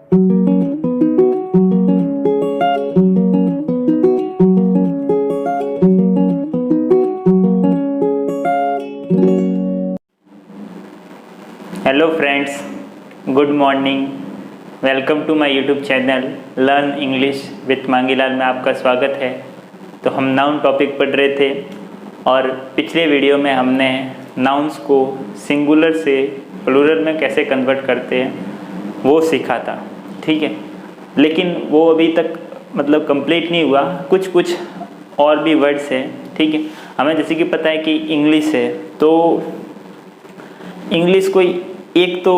Hello friends, good morning. Welcome to my YouTube channel learn English with Mangilal में आपका स्वागत है। तो हम नाउन टॉपिक पढ़ रहे थे और पिछले वीडियो में हमने नाउन्स को सिंगुलर से प्लूरल में कैसे कन्वर्ट करते हैं वो सीखा था, ठीक है। लेकिन वो अभी तक मतलब कंप्लीट नहीं हुआ, कुछ और भी वर्ड्स हैं, ठीक है। हमें जैसे कि पता है कि इंग्लिश है, तो इंग्लिश कोई एक तो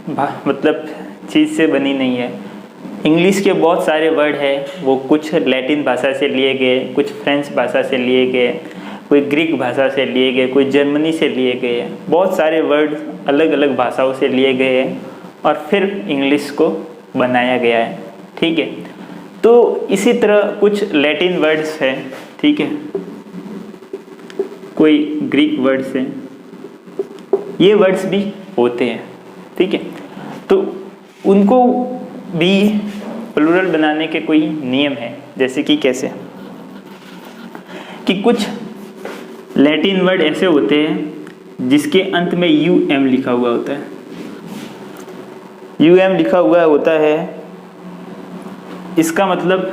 मतलब चीज़ से बनी नहीं है। इंग्लिश के बहुत सारे वर्ड हैं, वो कुछ लैटिन भाषा से लिए गए, कुछ फ्रेंच भाषा से लिए गए, कोई ग्रीक भाषा से लिए गए, कोई जर्मनी से लिए गए। बहुत सारे वर्ड अलग अलग भाषाओं से लिए गए हैं और फिर इंग्लिश को बनाया गया है, ठीक है। तो इसी तरह कुछ लैटिन वर्ड्स हैं, ठीक है, कोई ग्रीक वर्ड्स हैं, ये वर्ड्स भी होते हैं, ठीक है। तो उनको भी प्लूरल बनाने के कोई नियम है, जैसे कि कैसे कि कुछ लैटिन वर्ड ऐसे होते हैं जिसके अंत में UM लिखा हुआ होता है। UM लिखा हुआ होता है, इसका मतलब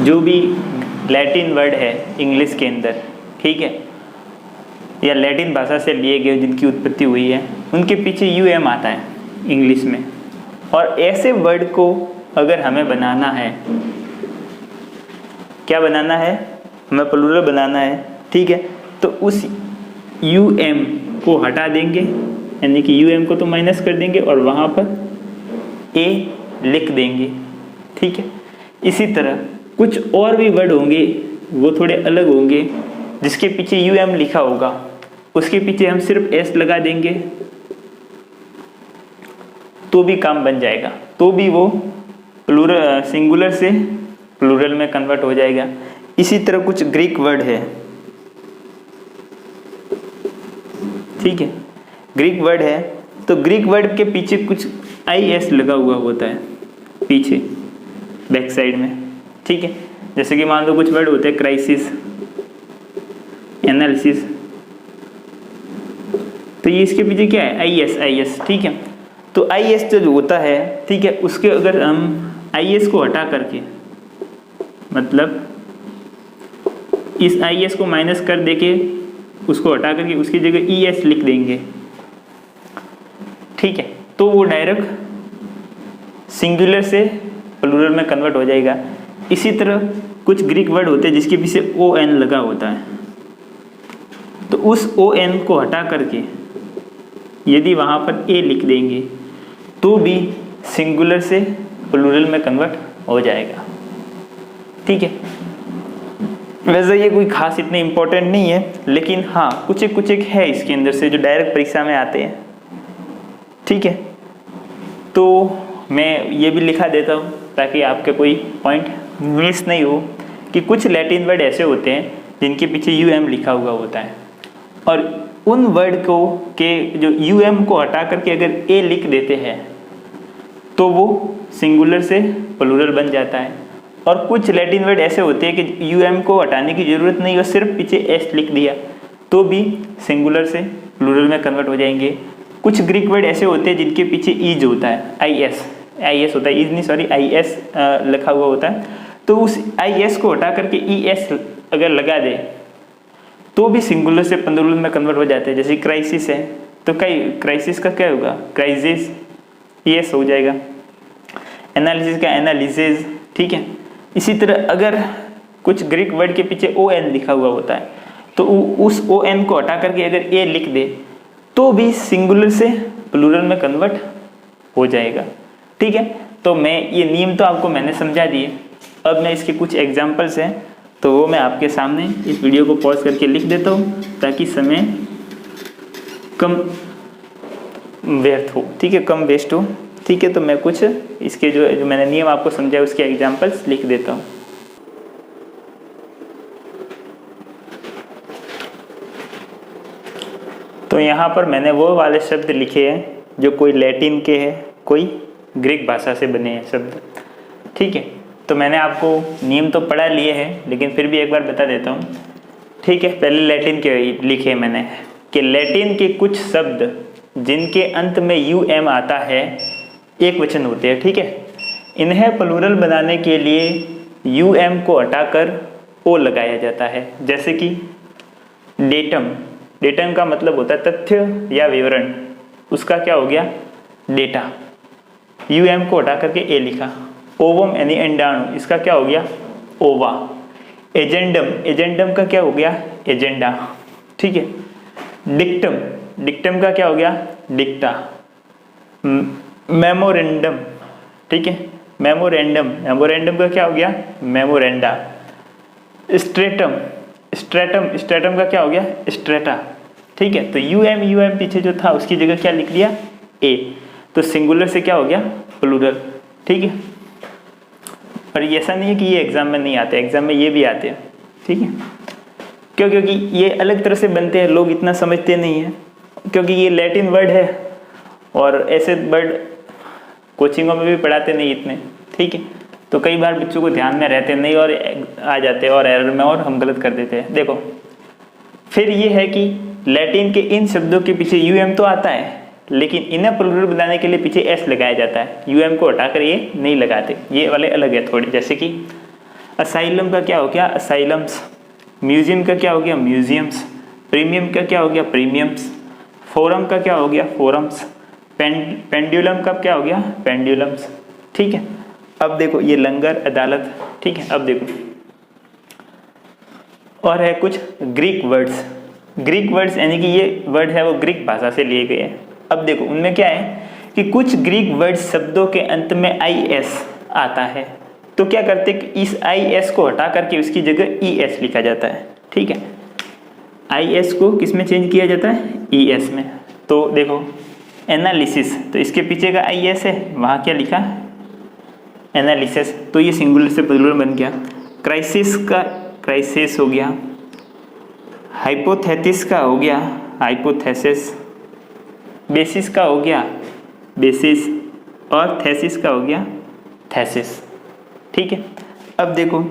जो भी लैटिन वर्ड है इंग्लिश के अंदर, ठीक है, या लैटिन भाषा से लिए गए जिनकी उत्पत्ति हुई है, उनके पीछे UM आता है इंग्लिश में। और ऐसे वर्ड को अगर हमें बनाना है, क्या बनाना है, हमें प्लूरल बनाना है, ठीक है, तो उस UM को हटा देंगे, यानी कि UM को तो माइनस कर देंगे और वहाँ पर A लिख देंगे, ठीक है। इसी तरह कुछ और भी वर्ड होंगे, वो थोड़े अलग होंगे, जिसके पीछे UM लिखा होगा, उसके पीछे हम सिर्फ S लगा देंगे तो भी काम बन जाएगा, तो भी वो प्लूरल सिंगुलर से प्लूरल में कन्वर्ट हो जाएगा। इसी तरह कुछ ग्रीक वर्ड है, ठीक है, ग्रीक वर्ड है, तो ग्रीक वर्ड के पीछे कुछ IS लगा हुआ होता है पीछे बैक साइड में, ठीक है। जैसे कि मान लो कुछ वर्ड होते हैं क्राइसिस, एनालिसिस, तो ये इसके पीछे क्या है, IS, ठीक है। तो IS जो होता है, ठीक है, उसके अगर हम IS को हटा करके, मतलब इस IS को माइनस कर देके उसको हटा करके उसकी जगह ES लिख देंगे, ठीक है, तो वो डायरेक्ट सिंगुलर से प्लूरल में कन्वर्ट हो जाएगा। इसी तरह कुछ ग्रीक वर्ड होते हैं जिसके पीछे ON लगा होता है, तो उस ON को हटा करके यदि वहाँ पर A लिख देंगे तो भी सिंगुलर से प्लूरल में कन्वर्ट हो जाएगा, ठीक है। वैसे ये कोई खास इतने इम्पोर्टेंट नहीं है, लेकिन हाँ कुछ एक है इसके अंदर से जो डायरेक्ट परीक्षा में आते हैं, ठीक है। तो मैं ये भी लिखा देता हूँ ताकि आपके कोई पॉइंट मिस नहीं हो कि कुछ लैटिन वर्ड ऐसे होते हैं जिनके पीछे UM लिखा हुआ होता है, और उन वर्ड को के जो UM को हटा करके अगर A लिख देते हैं तो वो सिंगुलर से प्लूरल बन जाता है। और कुछ लैटिन वर्ड ऐसे होते हैं कि UM को हटाने की ज़रूरत नहीं है, सिर्फ पीछे S लिख दिया तो भी सिंगुलर से प्लूरल में कन्वर्ट हो जाएंगे। कुछ ग्रीक वर्ड ऐसे होते हैं जिनके पीछे ईज होता है, IS होता है, ईज नहीं सॉरी IS लिखा हुआ होता है, तो उस IS को हटा करके ES अगर लगा दे तो भी सिंगुलर से प्लूरल में कन्वर्ट हो जाते हैं। जैसे क्राइसिस है तो क्राइसिस का क्या होगा, क्राइसिस ES हो जाएगा, एनालिसिस का एनालिसिस, ठीक है। इसी तरह अगर कुछ ग्रीक वर्ड के पीछे ON लिखा हुआ होता है तो उस ON को हटा करके अगर A लिख दे तो भी सिंगुलर से प्लूरल में कन्वर्ट हो जाएगा, ठीक है। तो मैं ये नियम तो आपको मैंने समझा दिए, अब मैं इसके कुछ एग्जाम्पल्स हैं तो वो मैं आपके सामने इस वीडियो को पॉज करके लिख देता हूँ ताकि समय कम व्यर्थ हो, ठीक है, कम वेस्ट हो, ठीक है। तो मैं कुछ इसके जो मैंने नियम आपको समझाया उसके एग्जाम्पल्स लिख देता हूँ। तो यहाँ पर मैंने वो वाले शब्द लिखे हैं जो कोई लैटिन के है, कोई ग्रीक भाषा से बने हैं शब्द। ठीक है, तो मैंने आपको नियम तो पढ़ा लिए हैं, लेकिन फिर भी एक बार बता देता हूँ। ठीक है, पहले लैटिन के लिखे मैंने कि लैटिन के कुछ शब्द जिनके अंत में UM आता है एक वचन होते हैं। ठीक है, इन्हें प्लूरल बनाने के लिए UM को हटाकर O लगाया जाता है। जैसे कि डेटम, डेटम का मतलब होता है तथ्य या विवरण, उसका क्या हो गया डेटा, UM को हटा करके A लिखा। ओवम यानी एंडाणु, इसका क्या हो गया ओवा। एजेंडम, एजेंडम का क्या हो गया एजेंडा। ठीक है, डिक्टम, डिक्टम का क्या हो गया डिक्टा। मेमोरेंडम, ठीक है, मेमोरेंडम, मेमोरेंडम का क्या हो गया मेमोरेंडा। स्ट्रेटम, स्ट्रेटम, स्ट्रेटम का क्या हो गया स्ट्रेटा। ठीक है, तो UM पीछे जो था उसकी जगह क्या लिख लिया A, तो सिंगुलर से क्या हो गया प्लूरल। ठीक है, पर ऐसा नहीं है कि ये एग्जाम में नहीं आते, एग्जाम में ये भी आते हैं। ठीक है, क्यों, क्योंकि ये अलग तरह से बनते हैं, लोग इतना समझते नहीं हैं, क्योंकि ये लैटिन वर्ड है और ऐसे वर्ड कोचिंगों में भी पढ़ाते नहीं इतने। ठीक है, तो कई बार बच्चों को ध्यान में रहते नहीं और आ जाते हैं और एरर में, और हम गलत कर देते हैं। देखो, फिर ये है कि लैटिन के इन शब्दों के पीछे UM तो आता है, लेकिन इन्हें प्लूरल बनाने के लिए पीछे S लगाया जाता है। UM को हटाकर ये नहीं लगाते, ये वाले अलग है थोड़े। जैसे कि असाइलम का क्या हो गया असाइलम्स, म्यूजियम का क्या हो गया म्यूजियम्स, प्रीमियम का क्या हो गया प्रीमियम्स, फोरम का क्या हो गया फोरम्स, पेंडुलम का क्या हो गया पेंडुलम्स। ठीक है, अब देखो ये लंगर अदालत। ठीक है, अब देखो और है कुछ ग्रीक वर्ड्स। ग्रीक वर्ड्स यानी कि ये वर्ड है वो ग्रीक भाषा से लिए गए हैं। अब देखो उनमें क्या है कि कुछ ग्रीक वर्ड्स शब्दों के अंत में IS आता है, तो क्या करते कि इस IS को हटा करके उसकी जगह ES लिखा जाता है। ठीक है, IS को किस में चेंज किया जाता है ES में। तो देखो एनालिसिस, तो इसके पीछे का IS है, वहाँ क्या लिखा एनालिसिस, तो ये सिंगुलर से प्लूरल बन गया। क्राइसिस का क्राइसिस हो गया, हाइपोथेसिस का हो गया हाइपोथेसिस, बेसिस का हो गया बेसिस, और थेसिस का हो गया थेसिस। ठीक है, अब देखो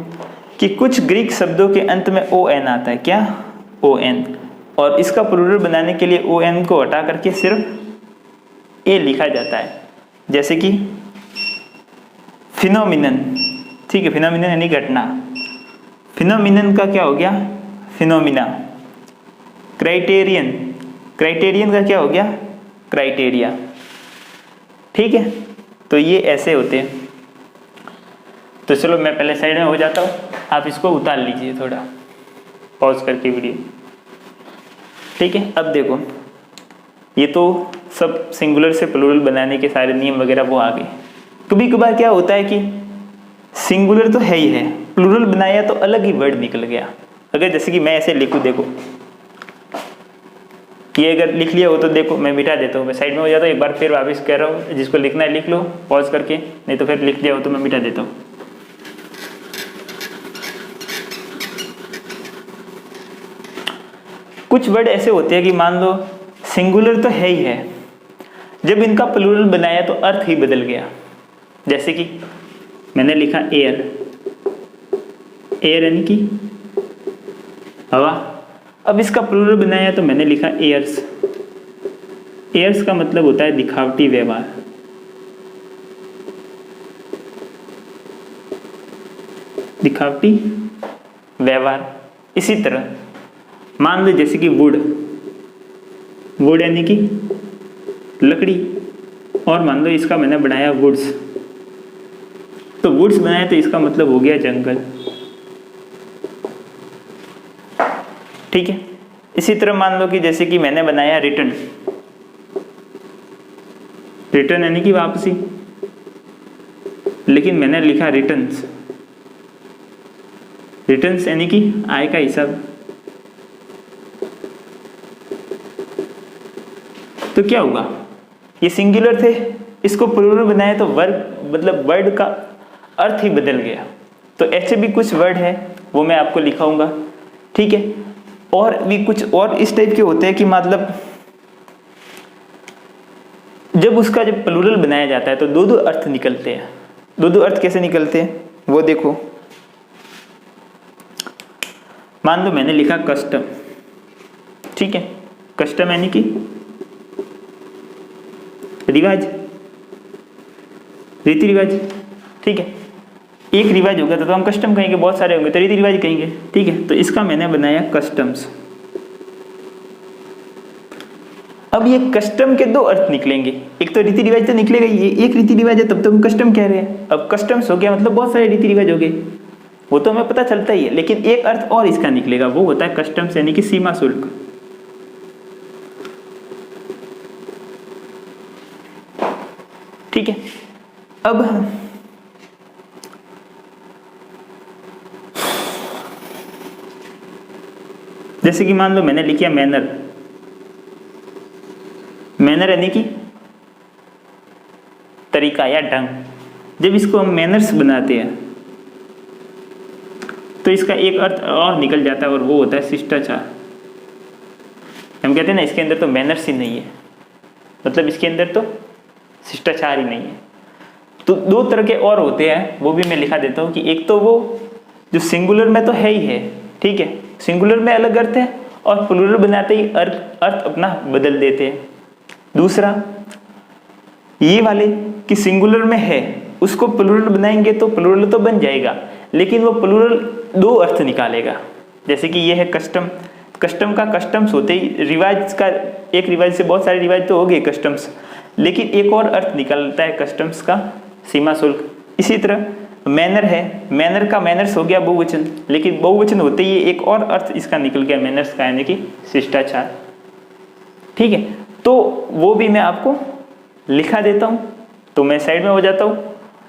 कि कुछ ग्रीक शब्दों के अंत में ON आता है, क्या ON, और इसका प्लूरल बनाने के लिए ON को हटा करके सिर्फ A लिखा जाता है। जैसे कि फिनोमिनन। ठीक है, फिनोमिनन यानी घटना, फिनोमिनन का क्या हो गया फिनोमिना। क्राइटेरियन, क्राइटेरियन का क्या हो गया क्राइटेरिया। ठीक है, तो ये ऐसे होते हैं। तो चलो मैं पहले साइड में हो जाता हूँ, आप इसको उतार लीजिए थोड़ा पॉज करके वीडियो। ठीक है, अब देखो ये तो सब सिंगुलर से प्लूरल बनाने के सारे नियम वगैरह वो आ गए। कभी कभार क्या होता है कि सिंगुलर तो है ही है, प्लूरल बनाया तो अलग ही वर्ड निकल गया। अगर जैसे कि मैं ऐसे लिखूँ, देखो ये अगर लिख लिया हो तो देखो मैं मिटा देता हूँ, मैं साइड में हो जाता हूँ। एक बार फिर वापस कह रहा हूँ, जिसको लिखना है लिख लो पॉज करके, नहीं तो फिर लिख लिया हो तो मैं मिटा देता हूँ। कुछ वर्ड ऐसे होते हैं कि मान लो सिंगुलर तो है ही है, जब इनका प्लूरल बनाया तो अर्थ ही बदल गया। जैसे कि मैंने लिखा एयर, एयर यानी कि हवा, अब इसका प्लूरल बनाया तो मैंने लिखा एयर्स। एयर्स का मतलब होता है दिखावटी व्यवहार। दिखावटी व्यवहार। इसी तरह मान लो जैसे कि वुड, वुड यानी कि लकड़ी, और मान लो इसका मैंने बनाया वुड्स, तो वुड्स बनाया तो इसका मतलब हो गया जंगल। ठीक है, इसी तरह मान लो कि जैसे कि मैंने बनाया रिटर्न, रिटर्न यानी कि वापसी, लेकिन मैंने लिखा रिटर्न्स, रिटर्न्स यानी कि आय का हिसाब। तो क्या होगा, ये सिंगुलर थे, इसको प्लूरल बनाया तो वर्ड मतलब वर्ड का अर्थ ही बदल गया। तो ऐसे भी कुछ वर्ड है वो मैं आपको लिखाऊंगा। ठीक है, और भी कुछ और इस टाइप के होते हैं कि मतलब जब उसका जब प्लूरल बनाया जाता है तो दो दो अर्थ निकलते हैं। दो दो अर्थ कैसे निकलते हैं वो देखो। मान लो मैंने लिखा कस्टम, ठीक है, कस्टम यानी कि रिवाज, रीति रिवाज, ठीक है। एक रिवाज होगा तो हम कस्टम कहेंगे, बहुत सारे होंगे तो रीति रिवाज कहेंगे, ठीक है। तो इसका मैंने बनाया कस्टम्स। अब ये कस्टम के दो अर्थ निकलेंगे, एक तो रीति रिवाज तो निकलेगा, ये एक रीति रिवाज है तब तो हम कस्टम कह रहे हैं। अब कस्टम्स हो गया मतलब बहुत सारे रीति रिवाज हो गए, वो तो हमें पता चलता ही है, लेकिन एक अर्थ और इसका निकलेगा, वो होता है कस्टम्स यानी कि सीमा शुल्क। ठीक है। अब जैसे कि मान लो मैंने लिखा मैनर, मैनर यानी कि तरीका या ढंग। जब इसको हम मैनर्स बनाते हैं तो इसका एक अर्थ और निकल जाता है और वो होता है शिष्टाचार। हम कहते हैं ना इसके अंदर तो मैनर्स ही नहीं है, मतलब इसके अंदर तो शिष्टाचार ही नहीं है। तो दो तरह के और होते हैं, वो भी मैं लिखा देता हूँ कि एक तो वो जो सिंगुलर में तो है ही है, ठीक है, सिंगुलर में अलग अर्थ है और प्लूरल बनाते ही अर्थ अपना बदल देते हैं। दूसरा ये वाले कि सिंगुलर में है उसको प्लूरल बनाएंगे तो प्लूरल तो बन जाएगा, लेकिन वो प्लूरल दो अर्थ निकालेगा। जैसे कि ये है कस्टम, कस्टम का कस्टम्स होते ही रिवाज का, एक रिवाज से बहुत सारे रिवाज तो हो गए कस्टम्स, लेकिन एक और अर्थ निकलता है कस्टम्स का सीमा शुल्क। इसी तरह मैनर है, मैनर का मैनर्स हो गया बहुवचन, लेकिन बहुवचन होते ही एक और अर्थ इसका निकल गया मैनर्स का यानी कि शिष्टाचार। ठीक है, तो वो भी मैं आपको लिखा देता हूँ, तो मैं साइड में हो जाता हूँ।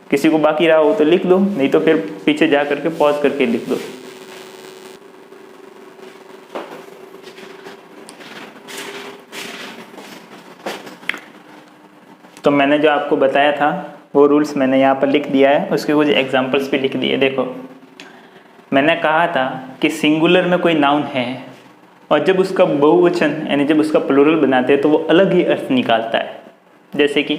किसी को बाकी रहा हो तो लिख दो, नहीं तो फिर पीछे जा करके पॉज करके लिख दो। तो मैंने जो आपको बताया था वो रूल्स मैंने यहाँ पर लिख दिया है, उसके कुछ एग्जांपल्स भी लिख दिए। देखो, मैंने कहा था कि सिंगुलर में कोई नाउन है और जब उसका बहुवचन यानी जब उसका प्लूरल बनाते हैं तो वो अलग ही अर्थ निकालता है। जैसे कि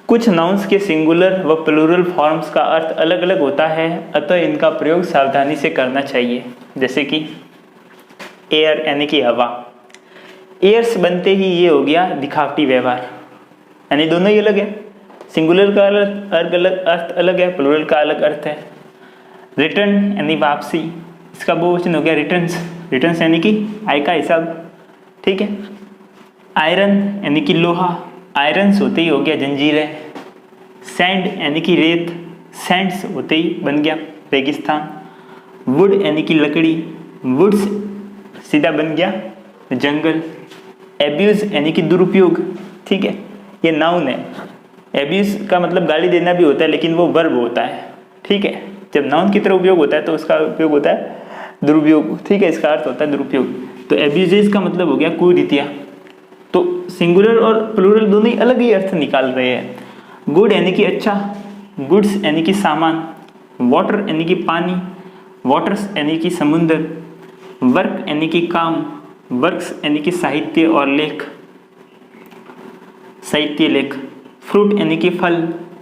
कुछ नाउन्स के सिंगुलर व प्लूरल फॉर्म्स का अर्थ अलग अलग होता है, अतः इनका प्रयोग सावधानी से करना चाहिए। जैसे कि एयर यानी कि हवा, एयर्स बनते ही ये हो गया दिखावटी व्यवहार, यानी दोनों ही अलग है, सिंगुलर का अलग अर्थ अलग है, प्लूरल का अलग अर्थ है। रिटर्न यानी वापसी, इसका बहुवचन हो गया रिटर्न्स, रिटर्न्स यानी कि आय का हिसाब, ठीक है। आयरन यानी कि लोहा, आयरन्स होते ही हो गया जंजीरें। सैंड यानी कि रेत, सैंड्स होते ही बन गया रेगिस्तान। वुड यानी कि लकड़ी, वुड्स सीधा बन गया जंगल। एब्यूज यानी कि दुरुपयोग, ठीक है, ये नाउन है। एब्यूज का मतलब गाली देना भी होता है, लेकिन वो वर्ब होता है, ठीक है। जब नाउन की तरह उपयोग होता है तो उसका उपयोग होता है दुरुपयोग, ठीक है, इसका अर्थ होता है दुरुपयोग। तो एब्यूजेस का मतलब हो गया कुरीतियाँ। तो सिंगुलर और प्लूरल दोनों ही अलग ही अर्थ निकाल रहे हैं। गुड यानी कि अच्छा, गुड्स यानी कि सामान, वाटर यानी कि पानी, वाटर्स यानी कि समुंदर, वर्क यानी कि काम, वर्क्स यानी कि साहित्य और लेख, साहित्य लेख। फ्रूट यानी कि फल,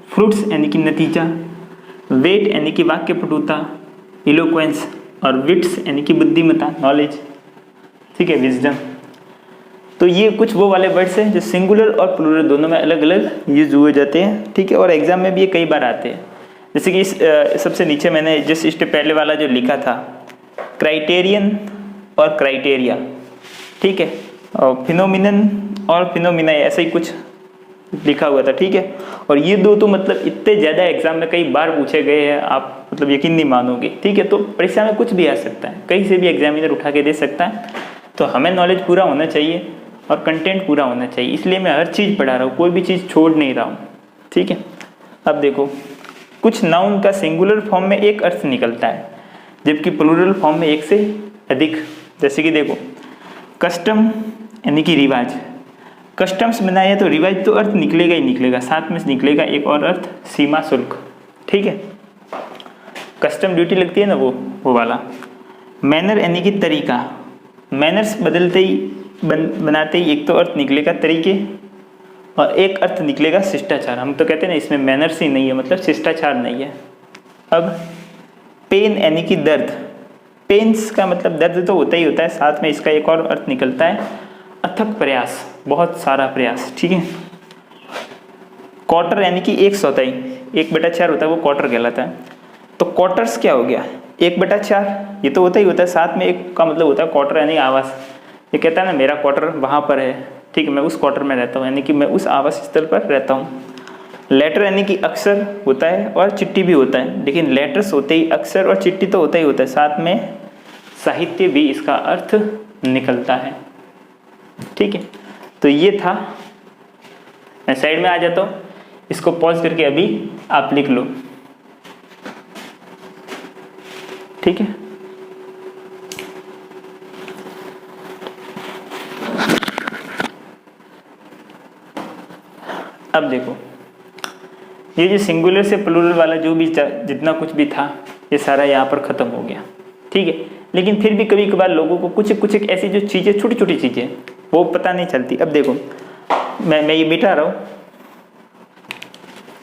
फ्रूट्स यानी कि नतीजा। वेट यानी कि वाक्य पटुता, इलोक्वेंस। और विट्स यानी कि बुद्धिमत्ता, नॉलेज, ठीक है, विजडम। तो ये कुछ वो वाले वर्ड्स हैं जो सिंगुलर और प्लूरल दोनों में अलग अलग यूज हुए जाते हैं, ठीक है। और एग्जाम में भी ये कई बार आते हैं। जैसे कि सबसे नीचे मैंने जिस स्टेप पहले वाला जो लिखा था, क्राइटेरियन और क्राइटेरिया, ठीक है, और फिनोमिनन और फिनोमिना, ऐसा ही कुछ लिखा हुआ था, ठीक है। और ये दो तो मतलब इतने ज़्यादा एग्जाम में कई बार पूछे गए हैं, आप मतलब यकीन नहीं मानोगे, ठीक है। तो परीक्षा में कुछ भी आ सकता है, कहीं से भी एग्जामिनर उठा के दे सकता है। तो हमें नॉलेज पूरा होना चाहिए और कंटेंट पूरा होना चाहिए, इसलिए मैं हर चीज़ पढ़ा रहा हूँ, कोई भी चीज़ छोड़ नहीं रहा हूँ, ठीक है। अब देखो, कुछ नाउन का सिंगुलर फॉर्म में एक अर्थ निकलता है जबकि प्लूरल फॉर्म में एक से अधिक। जैसे कि देखो, कस्टम यानी कि रिवाज, कस्टम्स बनाया तो रिवाज तो अर्थ निकलेगा ही निकलेगा, साथ में निकलेगा एक और अर्थ सीमा शुल्क, ठीक है। कस्टम ड्यूटी लगती है ना, वो वाला। मैनर यानी कि तरीका, मैनर्स बदलते ही बनाते ही एक तो अर्थ निकलेगा तरीके और एक अर्थ निकलेगा शिष्टाचार। हम तो कहते हैं ना इसमें मैनर्स ही नहीं है, मतलब शिष्टाचार नहीं है। अब पेन यानी कि दर्द, पेन्स का मतलब दर्द तो होता ही होता है, साथ में इसका एक और अर्थ निकलता है अथक प्रयास, बहुत सारा प्रयास, ठीक है। क्वार्टर यानी कि 1/4, 1/4 होता है वो क्वार्टर कहलाता है। तो क्वार्टर्स क्या हो गया, 1/4, ये तो होता ही होता है, साथ में एक का मतलब होता है क्वार्टर यानी आवास। ये कहता है ना मेरा क्वार्टर वहाँ पर है, ठीक है, मैं उस क्वार्टर में रहता हूँ, यानी कि मैं उस आवास स्थल पर रहता हूँ। लेटर यानी कि अक्षर होता है और चिट्ठी भी होता है, लेकिन लेटर्स होते ही अक्षर और चिट्ठी तो होता ही होता है, साथ में साहित्य भी इसका अर्थ निकलता है, ठीक है। तो ये था, मैं साइड में आ जाता हूँ, इसको पॉज करके अभी आप लिख लो, ठीक है। अब देखो ये जो सिंगुलर से प्लूरल वाला जो भी जितना कुछ भी था ये सारा यहाँ पर खत्म हो गया, ठीक है। लेकिन फिर भी कभी कभार लोगों को कुछ एक ऐसी जो चीज़ें, छोटी छोटी चीज़ें वो पता नहीं चलती। अब देखो मैं ये मिटा रहा हूँ,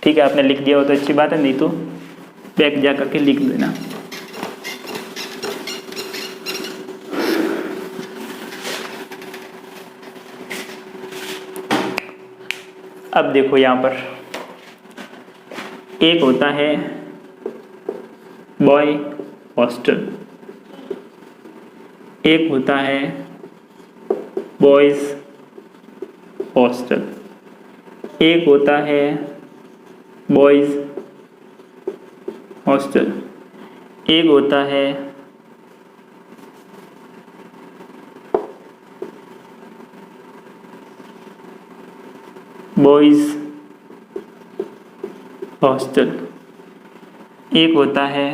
ठीक है, आपने लिख दिया हो तो अच्छी बात है, नहीं तो बैक जा करके लिख देना। अब देखो यहाँ पर एक होता है बॉय हॉस्टल, एक होता है बॉयज हॉस्टल, एक होता है बॉयज हॉस्टल, एक होता है बॉयज हॉस्टल, एक होता है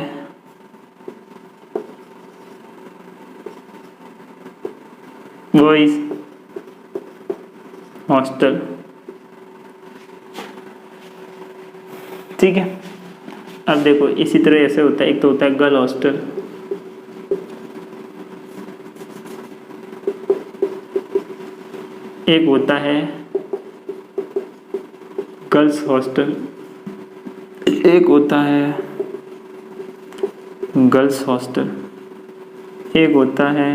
बॉयज हॉस्टल, ठीक है। अब देखो इसी तरह ऐसे होता है, एक तो होता है गर्ल हॉस्टल, एक होता है गर्ल्स हॉस्टल, एक होता है गर्ल्स हॉस्टल, एक होता है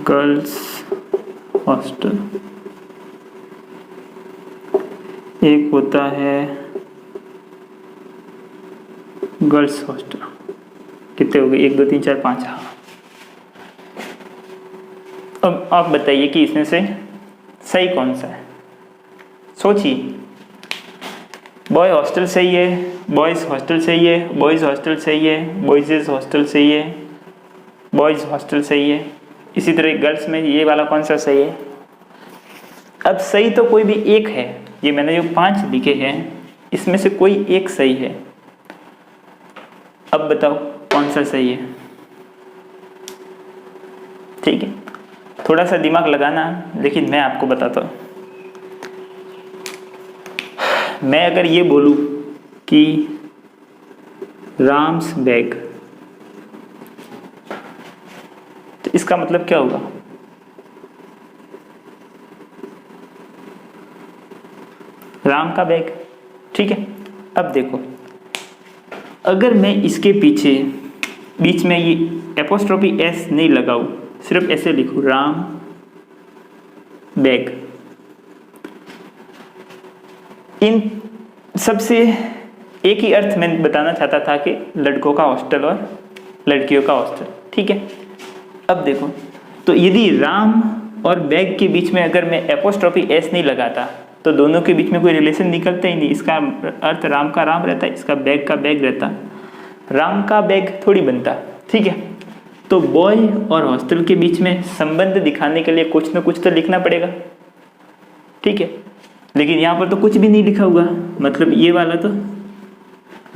गर्ल्स हॉस्टल, एक होता है गर्ल्स हॉस्टल। कितने हो गए, 1 2 3 4 5। हाँ, अब आप बताइए कि इसमें से सही कौन सा है, सोचिए। बॉय हॉस्टल सही है, बॉयज़ हॉस्टल सही है, बॉयज़ हॉस्टल सही है, बॉयज़ हॉस्टल सही है, बॉयज़ हॉस्टल सही है। इसी तरह गर्ल्स में ये वाला कौन सा सही है। अब सही तो कोई भी एक है, ये मैंने जो 5 लिखे हैं इसमें से कोई एक सही है। अब बताओ कौन सा सही है, ठीक है। थोड़ा सा दिमाग लगाना, लेकिन मैं आपको बताता हूँ। मैं अगर ये बोलूँ कि राम्स बैग, तो इसका मतलब क्या होगा। राम का बैग, ठीक है। अब देखो अगर मैं इसके पीछे बीच में ये एपोस्ट्रोफी एस नहीं लगाऊं, सिर्फ ऐसे लिखूं राम बैग, इन सबसे एक ही अर्थ मैं बताना चाहता था कि लड़कों का हॉस्टल और लड़कियों का हॉस्टल, ठीक है। अब देखो तो यदि राम और बैग के बीच में अगर मैं एपोस्ट्रोफी एस नहीं लगाता तो दोनों के बीच में कोई रिलेशन निकलता ही नहीं। इसका अर्थ राम का राम रहता, इसका बैग का बैग रहता, राम का बैग थोड़ी बनता, ठीक है। तो बॉय और हॉस्टल के बीच में संबंध दिखाने के लिए कुछ ना कुछ तो लिखना पड़ेगा, ठीक है। लेकिन यहाँ पर तो कुछ भी नहीं लिखा हुआ, मतलब ये वाला तो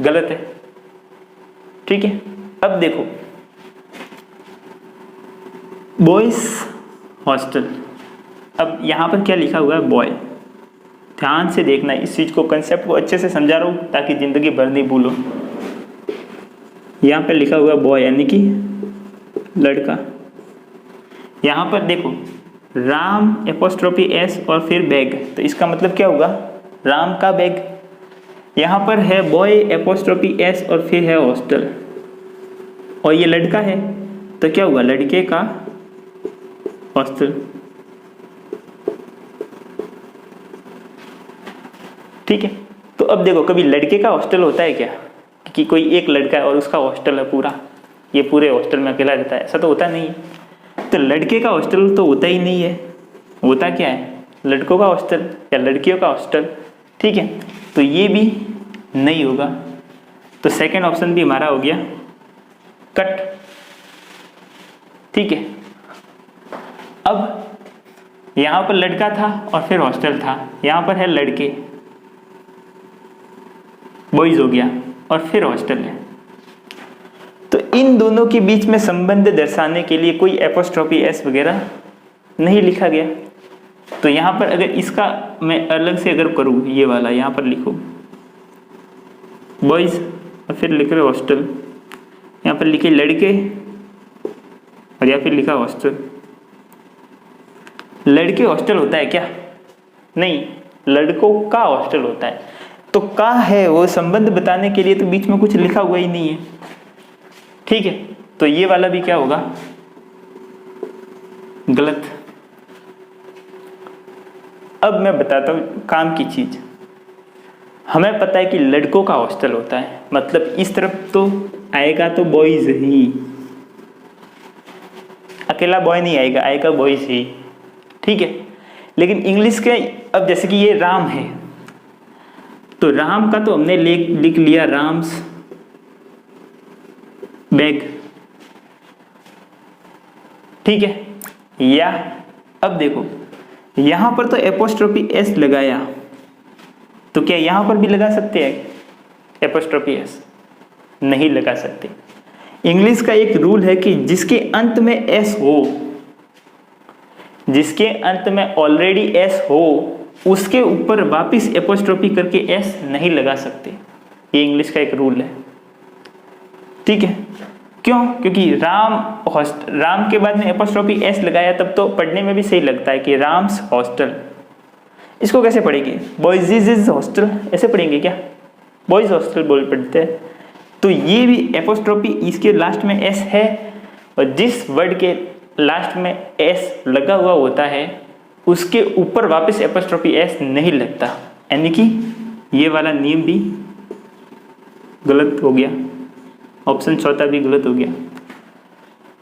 गलत है, ठीक है। अब देखो बॉयज हॉस्टल, अब यहाँ पर क्या लिखा हुआ है बॉय, ध्यान से देखना, इस चीज को, कंसेप्ट को अच्छे से समझा रहा हूँ ताकि जिंदगी भर नहीं भूलो। यहाँ पर लिखा हुआ बॉय यानी कि लड़का, यहाँ पर देखो राम एपोस्ट्रोफी एस और फिर बैग, तो इसका मतलब क्या होगा, राम का बैग। यहाँ पर है बॉय एपोस्ट्रोफी एस और फिर है हॉस्टल, और ये लड़का है तो क्या हुआ, लड़के का हॉस्टल। ठीक है, तो अब देखो कभी लड़के का हॉस्टल होता है क्या, कि कोई एक लड़का है और उसका हॉस्टल है पूरा, ये पूरे हॉस्टल में अकेला रहता है, ऐसा तो होता नहीं है। तो लड़के का हॉस्टल तो होता ही नहीं है, होता क्या है, लड़कों का हॉस्टल या लड़कियों का हॉस्टल। ठीक है, तो ये भी नहीं होगा, तो सेकंड ऑप्शन भी हमारा हो गया कट। ठीक है, अब यहां पर लड़का था और फिर हॉस्टल था, यहां पर है लड़के, बॉयज हो गया और फिर हॉस्टल है, तो इन दोनों के बीच में संबंध दर्शाने के लिए कोई एपोस्ट्रोफी एस वगैरह नहीं लिखा गया। तो यहां पर अगर इसका मैं अलग से अगर करूं, ये वाला यहां पर लिखूं बॉयज और फिर लिख रहे हॉस्टल, यहां पर लिखे लड़के और या फिर लिखा हॉस्टल। लड़के हॉस्टल होता है क्या, नहीं, लड़कों का हॉस्टल होता है। तो का है वो संबंध बताने के लिए, तो बीच में कुछ लिखा हुआ ही नहीं है। ठीक है, तो ये वाला भी क्या होगा, गलत। अब मैं बताता हूं काम की चीज। हमें पता है कि लड़कों का हॉस्टल होता है, मतलब इस तरफ तो आएगा तो बॉयज ही, अकेला बॉय नहीं आएगा, आएगा बॉयज ही। ठीक है, लेकिन इंग्लिश के अब जैसे कि ये राम है, तो राम का तो हमने लिख लिया राम्स बैग। ठीक है, या अब देखो यहां पर तो एपोस्ट्रोफी एस लगाया, तो क्या यहां पर भी लगा सकते हैं एपोस्ट्रोफी एस, नहीं लगा सकते। इंग्लिश का एक रूल है कि जिसके अंत में एस हो, जिसके अंत में ऑलरेडी एस हो, उसके ऊपर वापिस एपोस्ट्रोफी करके एस नहीं लगा सकते। ये इंग्लिश का एक रूल है। ठीक है, क्यों, क्योंकि राम के बाद में एपोस्ट्रोफी एस लगाया, तब तो पढ़ने में भी सही लगता है कि राम्स हॉस्टल। इसको कैसे पढ़ेंगे, बॉयज हॉस्टल ऐसे पढ़ेंगे क्या, बॉयज हॉस्टल बोल पढ़ते हैं। तो ये भी एपोस्ट्रोफी, इसके लास्ट में एस है, और जिस वर्ड के लास्ट में एस लगा हुआ होता है उसके ऊपर वापस एपोस्ट्रोफी एस नहीं लगता, यानी कि ये वाला नियम भी गलत हो गया, ऑप्शन चौथा भी गलत हो गया।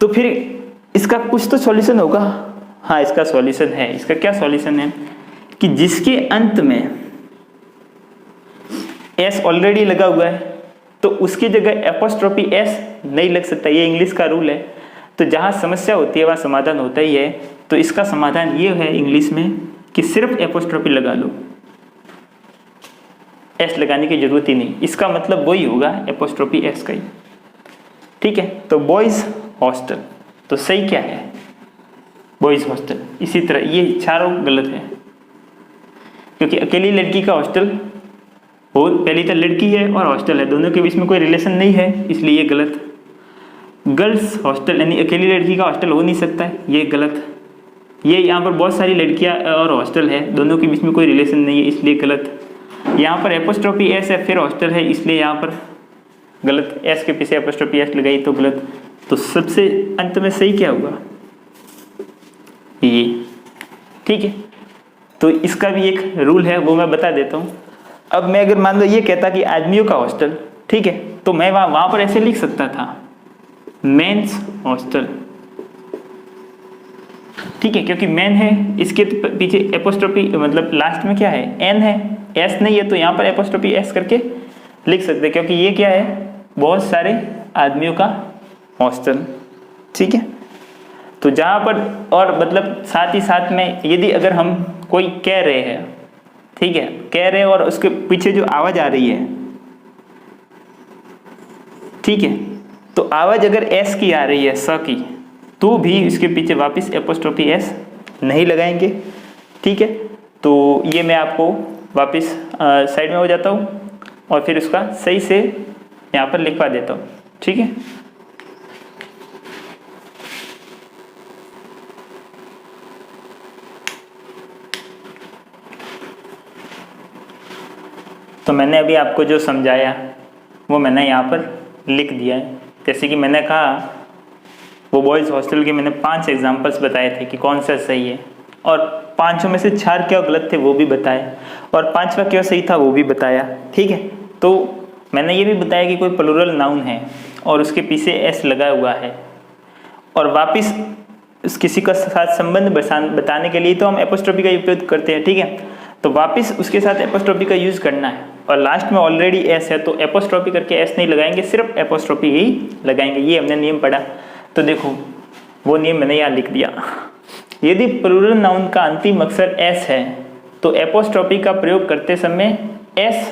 तो फिर इसका कुछ तो सॉल्यूशन होगा। हाँ, इसका सॉल्यूशन है। इसका क्या सॉल्यूशन है कि जिसके अंत में एस ऑलरेडी लगा हुआ है तो उसकी जगह एपोस्ट्रोफी एस नहीं लग सकता, ये इंग्लिश का रूल है। तो जहां समस्या होती है वहां समाधान होता ही है। तो इसका समाधान ये है इंग्लिश में कि सिर्फ एपोस्ट्रोफी लगा लो, एस लगाने की जरूरत ही नहीं। इसका मतलब वही होगा एपोस्ट्रोफी एस का ही। ठीक है, तो बॉयज हॉस्टल, तो सही क्या है, बॉयज हॉस्टल। इसी तरह ये चारों गलत है, क्योंकि अकेली लड़की का हॉस्टल हो, पहली तो लड़की है और हॉस्टल है, दोनों के बीच में कोई रिलेशन नहीं है, इसलिए ये गलत। गर्ल्स हॉस्टल यानी अकेली लड़की का हॉस्टल हो नहीं सकता है, ये गलत। ये यहाँ पर बहुत सारी लड़कियाँ और हॉस्टल है, दोनों के बीच में कोई रिलेशन नहीं है, इसलिए गलत। यहाँ पर एपोस्ट्रोफी एस है फिर हॉस्टल है, इसलिए यहाँ पर गलत, एस के पीछे एपोस्ट्रोफी एस लगाई तो गलत। तो सबसे अंत में सही क्या होगा, ये। ठीक है, तो इसका भी एक रूल है, वो मैं बता देता हूँ। अब मैं अगर मान लो ये कहता कि आदमियों का हॉस्टल, ठीक है, तो मैं वहाँ पर ऐसे लिख सकता था मेंस हॉस्टल। ठीक है, क्योंकि मेन है, इसके पीछे एपोस्ट्रोफी मतलब लास्ट में क्या है, एन है, एस नहीं है, तो यहाँ पर एपोस्ट्रोफी एस करके लिख सकते, क्योंकि ये क्या है, बहुत सारे आदमियों का हॉस्टल। ठीक है, तो जहाँ पर और मतलब साथ ही साथ में यदि अगर हम कोई कह रहे हैं, ठीक है, कह रहे हैं और उसके पीछे जो आवाज आ रही है, ठीक है, तो आवाज अगर एस की आ रही है, स की, तो भी इसके पीछे वापस एपोस्ट्रोफी एस नहीं लगाएंगे। ठीक है, तो ये मैं आपको वापस साइड में हो जाता हूँ और फिर उसका सही से यहाँ पर लिखवा देता हूँ। ठीक है, तो मैंने अभी आपको जो समझाया वो मैंने यहाँ पर लिख दिया है। जैसे कि मैंने कहा वो बॉयज़ हॉस्टल के मैंने 5 एग्जाम्पल्स बताए थे कि कौन सा सही है, और 5 में से 4 क्या गलत थे वो भी बताया, और 5वां क्या सही था वो भी बताया। ठीक है, तो मैंने ये भी बताया कि कोई प्लूरल नाउन है और उसके पीछे एस लगा हुआ है, और वापस किसी का साथ संबंध बताने के लिए तो हम एपोस्ट्रोफी का उपयोग करते हैं। ठीक है, तो वापस उसके साथ एपोस्ट्रोफी का यूज़ करना है, और लास्ट में ऑलरेडी एस है तो एपोस्ट्रोफी करके एस नहीं लगाएंगे, सिर्फ एपोस्ट्रोफी ही लगाएंगे। ये हमने नियम पढ़ा, तो देखो वो नियम मैंने यहाँ लिख दिया। यदि प्लूरल नाउन का अंतिम अक्षर एस है तो एपोस्ट्रोफी का प्रयोग करते समय एस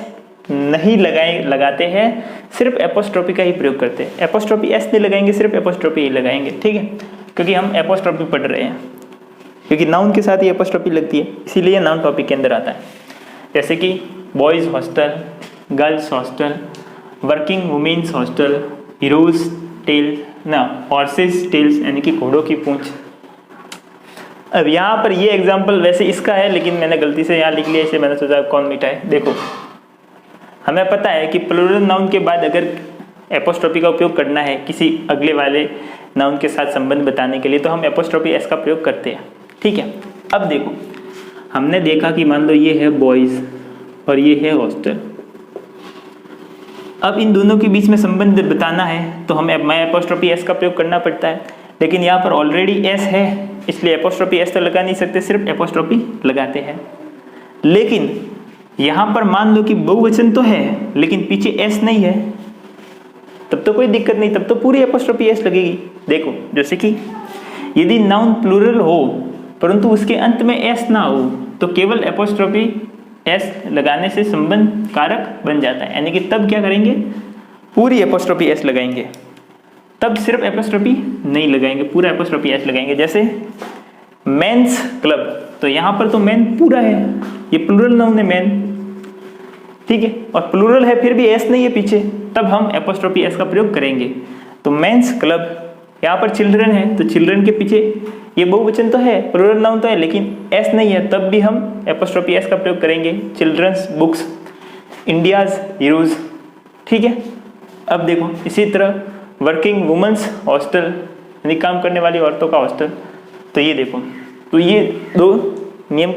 नहीं लगाते हैं, सिर्फ एपोस्ट्रोफी का ही प्रयोग करते हैं। एपोस्ट्रोफी एस नहीं लगाएंगे, सिर्फ एपोस्ट्रोफी ही लगाएंगे। ठीक है, क्योंकि हम एपोस्ट्रोफी पढ़ रहे हैं, क्योंकि नाउन के साथ ही एपोस्ट्रोफी लगती है, इसीलिए नाउन टॉपिक के अंदर आता है। जैसे कि boys hostel, girls hostel, working women's hostel, heroes tales ना, हॉर्सेस टेल्स यानी कि घोड़ों की पूंछ। अब यहाँ पर ये एग्जाम्पल वैसे इसका है, लेकिन मैंने गलती से यहाँ लिख लिया, इसे मैंने सोचा कौन मिटाए। देखो हमें पता है कि प्लूरल नाउन के बाद अगर एपोस्ट्रोफी का उपयोग करना है किसी अगले वाले नाउन के साथ संबंध बताने के लिए, तो हम एपोस्ट्रोफी एस का प्रयोग करते हैं। ठीक है, अब देखो हमने देखा कि मान लो ये है बॉयज़ और ये है हॉस्टल। अब इन दोनों के बीच में संबंध बताना है तो हमें एपोस्ट्रोफी एस का प्रयोग करना पड़ता है, लेकिन यहाँ पर ऑलरेडी एस है इसलिए एपोस्ट्रोफी एस तो लगा नहीं सकते, सिर्फ एपोस्ट्रोफी लगाते हैं। लेकिन यहाँ पर मान लो कि बहुवचन तो है लेकिन पीछे एस नहीं है, तब तो कोई दिक्कत नहीं, तब तो पूरी एपोस्ट्रोफी एस लगेगी। देखो जैसे कि यदि नाउन प्लूरल हो परंतु उसके अंत में एस ना हो तो केवल एपोस्ट्रोफी एस लगाने से संबंध कारक बन जाता है, यानी कि तब क्या करेंगे, पूरी एपोस्ट्रोफी एस लगाएंगे, तब सिर्फ एपोस्ट्रोफी नहीं लगाएंगे, पूरा एपोस्ट्रोफी एस लगाएंगे। जैसे मेंस क्लब, तो यहाँ पर तो मेन पूरा है, ये प्लूरल नाउन है मेन। ठीक है, और प्लूरल है फिर भी एस नहीं है पीछे, तब हम एपोस्ट्रोफी एस का प्रयोग करेंगे। तो मेंस क्लब, यहाँ पर चिल्ड्रन है तो चिल्ड्रन के पीछे ये बहुवचन तो है, प्लूरल नाउन तो है लेकिन एस नहीं है, तब भी हम एपोस्ट्रोफी एस का प्रयोग करेंगे। Children's books, India's heroes. ठीक है, अब देखो इसी तरह वर्किंग वुमेन्स हॉस्टल यानी काम करने वाली औरतों का हॉस्टल। तो ये देखो, तो ये दो नियम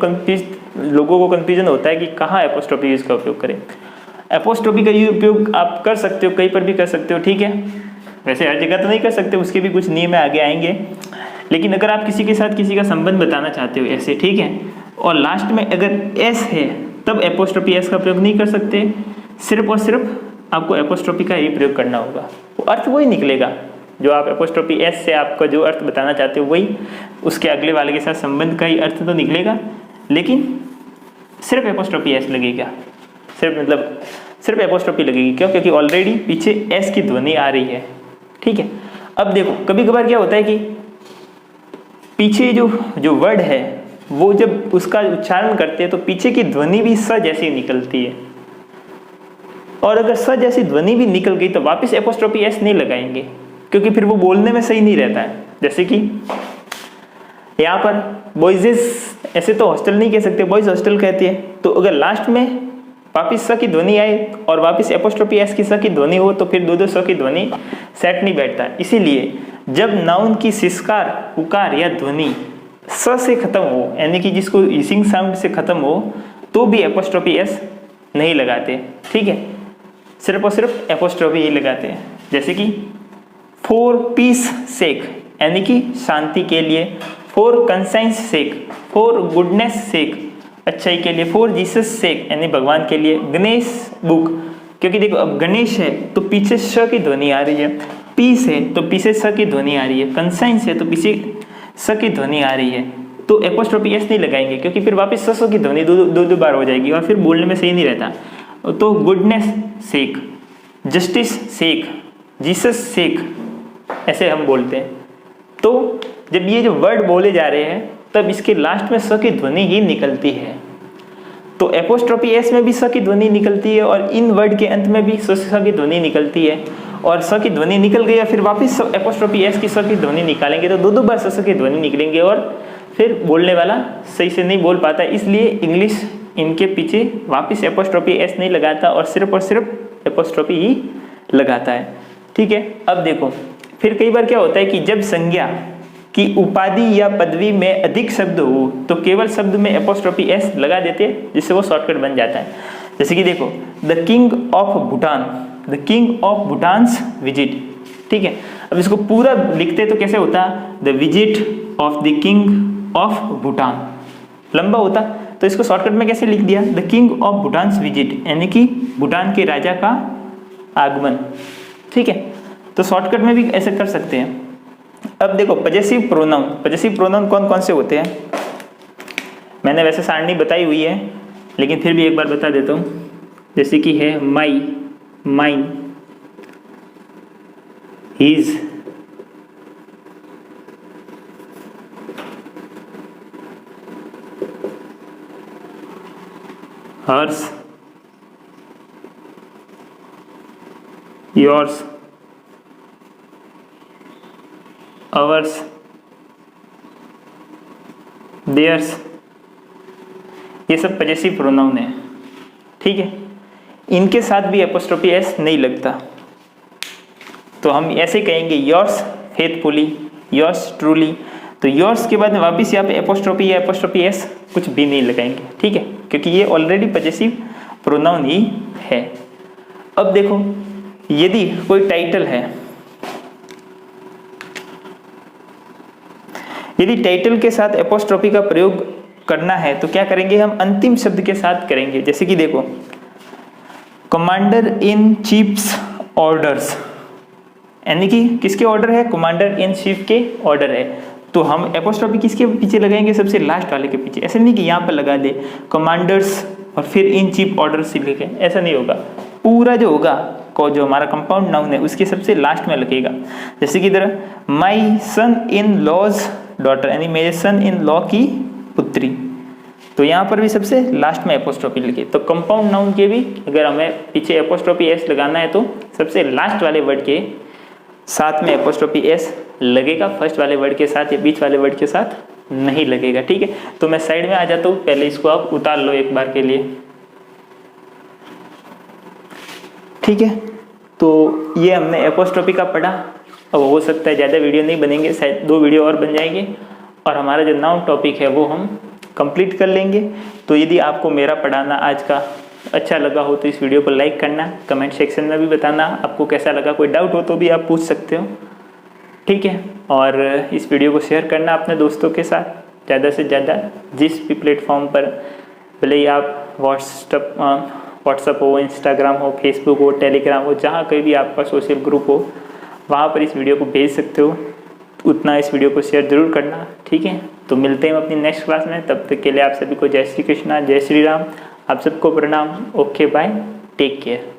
लोगों को कंफ्यूजन होता है कि कहाँ एपोस्ट्रोफी यूज का उपयोग करें। एपोस्ट्रोफी का ये उपयोग आप कर सकते हो, कहीं पर भी कर सकते हो। ठीक है, वैसे हर जगह तो नहीं कर सकते, उसके भी कुछ नियम आगे आएंगे, लेकिन अगर आप किसी के साथ किसी का संबंध बताना चाहते हो ऐसे, ठीक है, और लास्ट में अगर एस है तब एपोस्ट्रोफी एस का प्रयोग नहीं कर सकते, सिर्फ और सिर्फ आपको एपोस्ट्रोफी का ही प्रयोग करना होगा। वो अर्थ वही निकलेगा जो आप एपोस्ट्रोफी एस से आपका जो अर्थ बताना चाहते हो वही उसके अगले वाले के साथ संबंध का ही अर्थ तो निकलेगा, लेकिन सिर्फ एपोस्ट्रोफी एस लगेगा, सिर्फ एपोस्ट्रोफी लगेगी। क्यों? क्योंकि ऑलरेडी पीछे एस की ध्वनि आ रही है। ठीक है, अब देखो कभी कभार क्या होता है कि पीछे जो वर्ड है वो जब उसका उच्चारण करते हैं तो पीछे की ध्वनि भी स जैसी निकलती है, और अगर स जैसी ध्वनि भी निकल गई तो वापस एपोस्ट्रोफी एस नहीं लगाएंगे, क्योंकि फिर वो बोलने में सही नहीं रहता है। जैसे कि यहाँ पर बॉयजेस, ऐसे तो हॉस्टल नहीं कह सकते, बॉयज हॉस्टल कहते हैं, तो अगर लास्ट में वापिस स की ध्वनि आए और वापिस एपोस्ट्रोफी एस की स की ध्वनि हो तो फिर दो स की ध्वनि सेट नहीं बैठता। इसीलिए जब नाउन की सिस्कार, उकार या ध्वनि स से खत्म हो, यानी कि जिसको ईसिंग साउंड से खत्म हो, तो भी एपोस्ट्रोफी एस नहीं लगाते। ठीक है, सिर्फ और सिर्फ एपोस्ट्रोफी ही लगाते हैं। जैसे कि फॉर पीस सेक यानी कि शांति के लिए, for conscience sake, for goodness sake अच्छाई के लिए, फॉर जीसस सेक यानी भगवान के लिए, गणेश बुक, क्योंकि देखो अब गणेश है तो पीछे श की ध्वनि आ रही है, पीस है तो पीछे स की ध्वनि आ रही है, कंसाइंस है तो पीछे स की ध्वनि आ रही है, तो एपोस्ट्रोफी एस नहीं लगाएंगे क्योंकि फिर वापस स की ध्वनि दो बार हो जाएगी और फिर बोलने में सही नहीं रहता। तो गुडनेस सेक, जस्टिस सेक, जीसस सेक ऐसे हम बोलते हैं। तो जब ये जो वर्ड बोले जा रहे हैं तब इसके लास्ट में स की ध्वनि ही निकलती है, तो एपोस्ट्रोफी एस में भी स की ध्वनि निकलती है और इन वर्ड के अंत में भी स की ध्वनि निकलती है, और स की ध्वनि निकल गई फिर वापस एपोस्ट्रोफी एस की स की ध्वनि निकालेंगे तो दो बार स की ध्वनि निकलेंगे और फिर बोलने वाला सही से नहीं बोल पाता। इसलिए इंग्लिश इनके पीछे वापस एपोस्ट्रोफी एस नहीं लगाता और सिर्फ एपोस्ट्रोफी ही लगाता है। ठीक है, अब देखो फिर कई बार क्या होता है कि जब संज्ञा की उपाधि या पदवी में अधिक शब्द हो तो केवल शब्द में एपोस्ट्रोफी एस लगा देते हैं, जिससे वो शॉर्टकट बन जाता है। जैसे कि देखो the king of Bhutan, the king of Bhutan's visit. ठीक है, अब इसको पूरा लिखते तो कैसे होता, the visit of the king of Bhutan, लंबा होता, तो इसको शॉर्टकट में कैसे लिख दिया, the king of Bhutan's visit, यानी कि भूटान के राजा का आगमन। ठीक है, तो शॉर्टकट में भी ऐसे कर सकते हैं। अब देखो पजेसिव प्रोनाउन कौन कौन से होते हैं, मैंने वैसे सारणी बताई हुई है लेकिन फिर भी एक बार बता देता हूँ। जैसे कि है my, mine, his, hers, yours, ours, theirs, ये सब पजेसिव प्रोनाउन है। ठीक है, इनके साथ भी एपोस्ट्रोफी एस नहीं लगता, तो हम ऐसे कहेंगे योर्स फेथफुली, योर्स ट्रूली। तो योर्स के बाद में वापिस यहाँ पे एपोस्ट्रोफी या एपोस्ट्रोफी एस कुछ भी नहीं लगाएंगे। ठीक है, क्योंकि ये ऑलरेडी पजेसिव प्रोनाउन ही है। अब देखो यदि कोई टाइटल है, यदि टाइटल के साथ एपोस्ट्रोफी का प्रयोग करना है तो क्या करेंगे, हम अंतिम शब्द के साथ करेंगे। जैसे कि देखो कमांडर इन चीफ्स ऑर्डर्स, यानी कि किसके ऑर्डर है, कमांडर इन चीफ के ऑर्डर है, तो हम एपोस्ट्रोफी किसके पीछे लगाएंगे, सबसे लास्ट वाले के पीछे। ऐसे नहीं कि यहाँ पर लगा दे कमांडर्स और फिर इन चीफ ऑर्डर्स लिखे, ऐसा नहीं होगा। पूरा जो होगा को जो हमारा कंपाउंड नाउन है उसके सबसे लास्ट में लगेगा। जैसे कि इधर माई सन इन लॉज डॉटर, यानी मेरे सन इन लॉ की पुत्री, तो यहाँ पर भी सबसे लास्ट में एपोस्ट्रोफी लिखे। तो कंपाउंड नाउन के भी अगर हमें पीछे एपोस्ट्रोफी एस लगाना है तो सबसे लास्ट वाले वर्ड के साथ में एपोस्ट्रोफी एस लगेगा, फर्स्ट वाले वर्ड के साथ या बीच वाले वर्ड के साथ नहीं लगेगा। ठीक है, तो मैं साइड में आ जाता हूँ, पहले इसको आप उतार लो एक बार के लिए। ठीक है, तो ये हमने एपोस्ट्रोफी का पढ़ा। अब हो सकता है ज़्यादा वीडियो नहीं बनेंगे, शायद 2 वीडियो और बन जाएंगे और हमारा जो नाउन टॉपिक है वो हम कंप्लीट कर लेंगे। तो यदि आपको मेरा पढ़ाना आज का अच्छा लगा हो तो इस वीडियो को लाइक करना, कमेंट सेक्शन में भी बताना आपको कैसा लगा, कोई डाउट हो तो भी आप पूछ सकते हो। ठीक है, और इस वीडियो को शेयर करना अपने दोस्तों के साथ ज़्यादा से ज़्यादा, जिस भी प्लेटफॉर्म पर, भले ही आप व्हाट्सअप हो, इंस्टाग्राम हो, फेसबुक हो, टेलीग्राम हो, जहाँ कहीं भी आपका सोशल ग्रुप हो वहाँ पर इस वीडियो को भेज सकते हो। उतना इस वीडियो को शेयर जरूर करना। ठीक है, तो मिलते हैं अपनी नेक्स्ट क्लास में, तब तक के लिए आप सभी को जय श्री कृष्णा, जय श्री राम, आप सबको प्रणाम। Okay bye, take care.